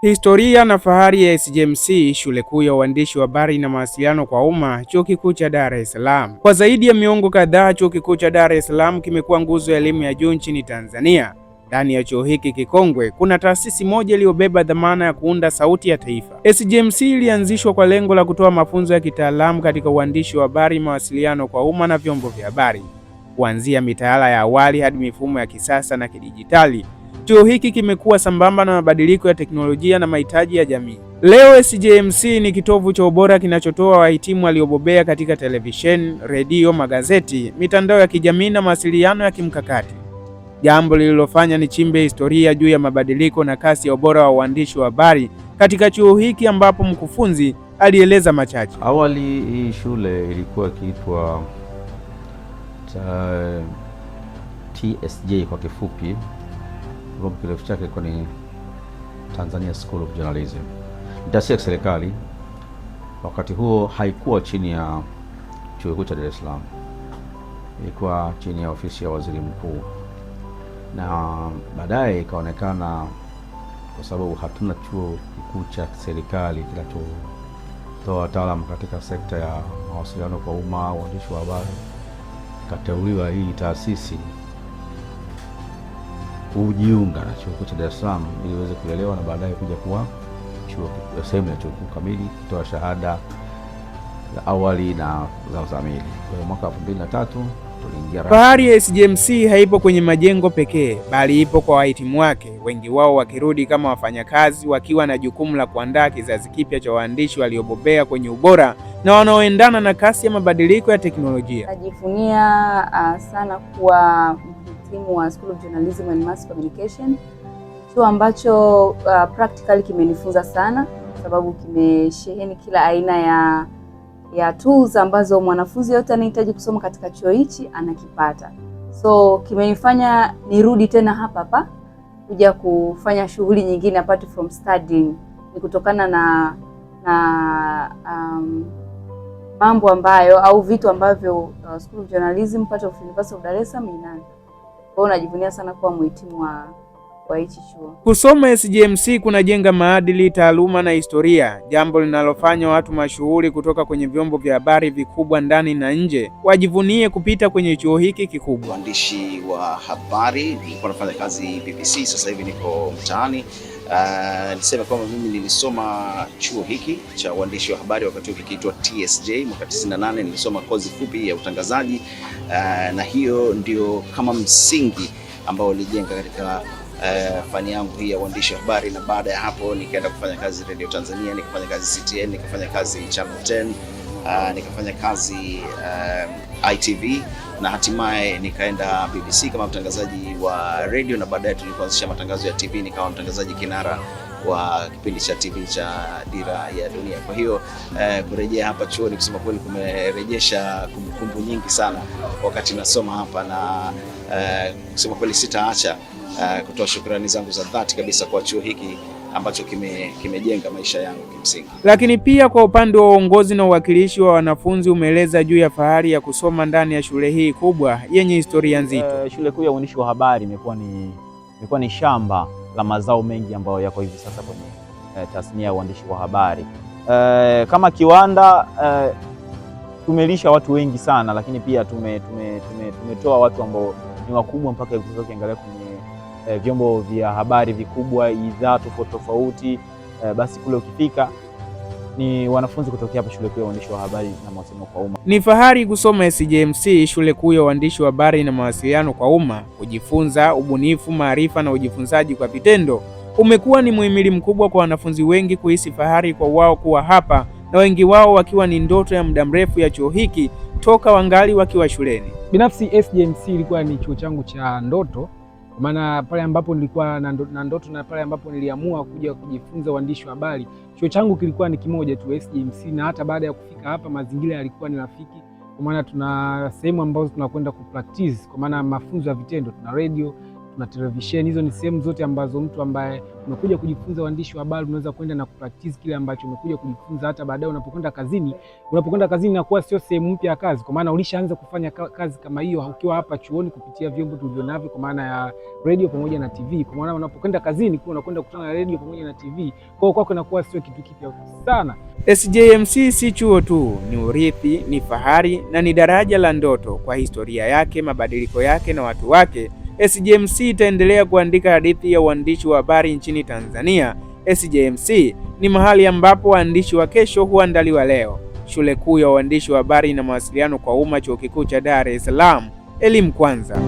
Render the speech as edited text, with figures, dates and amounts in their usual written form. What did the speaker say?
Historia na fahari ya SJMC, shule kuu ya uandishi wa habari na mawasiliano kwa umma, Chuo Kikuu cha Dar es Salaam. Kwa zaidi ya miongo kadhaa, Chuo Kikuu cha Dar es Salaam kimekuwa nguzo ya elimu ya juu nchini Tanzania. Ndani ya chuo hiki kikongwe, kuna taasisi moja iliyobeba dhamana ya kuunda sauti ya taifa. SJMC ilianzishwa kwa lengo la kutoa mafunzo ya kitaalamu katika uandishi wa habari, mawasiliano kwa umma na vyombo vya habari. Kuanzia mitaala ya awali hadi mifumo ya kisasa na kidijitali, chuo hiki kimekuwa sambamba na mabadiliko ya teknolojia na mahitaji ya jamii. Leo SJMC ni kitovu cha ubora kinachotoa wahitimu waliobobea katika televisheni, redio, magazeti, mitandao ya kijamii na mawasiliano ya kimkakati. Jambo lililofanya nichimbe historia juu ya mabadiliko na kasi ya ubora wa uandishi wa habari katika chuo hiki, ambapo mkufunzi alieleza machache. Awali hii shule ilikuwa ikiitwa TSJ kwa kifupi. Kirefu chake ilikuwa ni Tanzania School of Journalism. Taasisi ya serikali, wakati huo haikuwa chini ya Chuo Kikuu cha Dar es Salaam, ilikuwa chini ya ofisi ya waziri mkuu, na baadaye ikaonekana kwa sababu hatuna chuo kikuu cha serikali kinachotoa wataalamu katika sekta ya mawasiliano kwa umma, uandishi wa habari, ikateuliwa hii taasisi kujiunga na Chuo Kikuu cha Dar es Salaam ili iweze kulelewa na baadaye kuja kuwa chuo sehemu ya chuo kikuu kamili, kutoa shahada za awali na za uzamili. Kwa mwaka 2003 tuliingia. Fahari ya SJMC haipo kwenye majengo pekee, bali ipo kwa wahitimu wake, wengi wao wakirudi kama wafanyakazi, wakiwa na jukumu la kuandaa kizazi kipya cha waandishi waliobobea kwenye ubora na wanaoendana na kasi ya mabadiliko ya teknolojia. Najivunia sana kuwa mhitimu wa School of Journalism and Mass Communication, chuo ambacho practically kimenifunza sana, kwa sababu kimesheheni kila aina ya tools ambazo mwanafunzi yote anahitaji kusoma katika chuo hichi anakipata. So kimenifanya nirudi tena hapa kuja kufanya shughuli nyingine apart from studying. Ni kutokana na mambo ambayo au vitu ambavyo School of Journalism part of University of Dar es Salaam inayo. Kwa hiyo najivunia sana kuwa mhitimu wa hichi chuo. Kusoma SJMC kunajenga maadili, taaluma na historia, jambo linalofanya watu mashuhuri kutoka kwenye vyombo vya habari vikubwa ndani na nje wajivunie kupita kwenye chuo hiki kikubwa. Uandishi wa habari, nilikuwa nafanya kazi BBC, sasa hivi niko mtaani. Niseme kwamba mimi nilisoma chuo hiki cha uandishi wa habari wakati huo kikiitwa TSJ mwaka 98. Nilisoma kozi fupi ya utangazaji, na hiyo ndio kama msingi ambao ulijenga katika fani yangu hii ya uandishi wa habari. Na baada ya hapo nikaenda kufanya kazi Radio Tanzania, nikafanya kazi CTN, nikafanya kazi Channel 10, nikafanya kazi ITV, na hatimaye nikaenda BBC kama mtangazaji wa radio, na baadaye tulipoanzisha matangazo ya TV nikawa mtangazaji kinara wa kipindi cha TV cha Dira ya Dunia. Kwa hiyo kurejea hapa chuoni kusema kweli kumerejesha kumbukumbu nyingi sana wakati nasoma hapa, na kusema kweli sitaacha kutoa shukrani zangu za dhati kabisa kwa chuo hiki ambacho kimejenga maisha yangu kimsingi. Lakini pia kwa upande wa uongozi na uwakilishi wa wanafunzi umeeleza juu ya fahari ya kusoma ndani ya shule hii kubwa yenye historia nzito. Shule kuu ya uandishi wa habari imekuwa ni shamba la mazao mengi ambayo yako hivi sasa kwenye tasnia ya uandishi wa habari. Kama kiwanda tumelisha watu wengi sana, lakini pia tumetoa watu ambao ni wakubwa mpaka hivi sasa. Ukiangalia kwenye vyombo vya habari vikubwa, idhaa tofauti, basi kule ukifika ni wanafunzi kutokea hapa shule kuu ya uandishi wa habari na mawasiliano kwa umma. Ni fahari kusoma SJMC, shule kuu ya uandishi wa habari na mawasiliano kwa umma. Kujifunza, ubunifu, maarifa na ujifunzaji kwa vitendo umekuwa ni muhimili mkubwa kwa wanafunzi wengi kuhisi fahari kwa wao kuwa hapa, na wengi wao wakiwa ni ndoto ya muda mrefu ya chuo hiki toka wangali wakiwa shuleni. Binafsi SJMC ilikuwa ni chuo changu cha ndoto, kwa maana pale ambapo nilikuwa na ndoto na pale ambapo niliamua kuja kujifunza uandishi wa habari, chuo changu kilikuwa ni kimoja tu, SJMC. Na hata baada ya kufika hapa mazingira yalikuwa ni rafiki, kwa maana tuna sehemu ambazo tunakwenda kupractice, kwa maana mafunzo ya vitendo. Tuna radio, tuna televisheni. Hizo ni sehemu zote ambazo mtu ambaye umekuja kujifunza uandishi wa habari unaweza kwenda na kupractice kile ambacho umekuja kujifunza. Hata baadaye unapokwenda kazini inakuwa sio sehemu mpya ya kazi, kwa maana ulishaanza kufanya kazi kama hiyo ukiwa hapa chuoni kupitia vyombo tulivyonavyo, kwa maana ya radio pamoja na TV. Kwa maana unapokwenda kazini kwa unakwenda kukutana na radio pamoja na TV, kwa hiyo kwako inakuwa sio kitu kipya sana. SJMC si chuo tu, ni urithi, ni fahari na ni daraja la ndoto. Kwa historia yake, mabadiliko yake na watu wake, SJMC itaendelea kuandika hadithi ya uandishi wa habari nchini Tanzania. SJMC ni mahali ambapo waandishi wa kesho huandaliwa leo. Shule Kuu ya Uandishi wa Habari na Mawasiliano kwa Umma, Chuo Kikuu cha Dar es Salaam, elimu kwanza.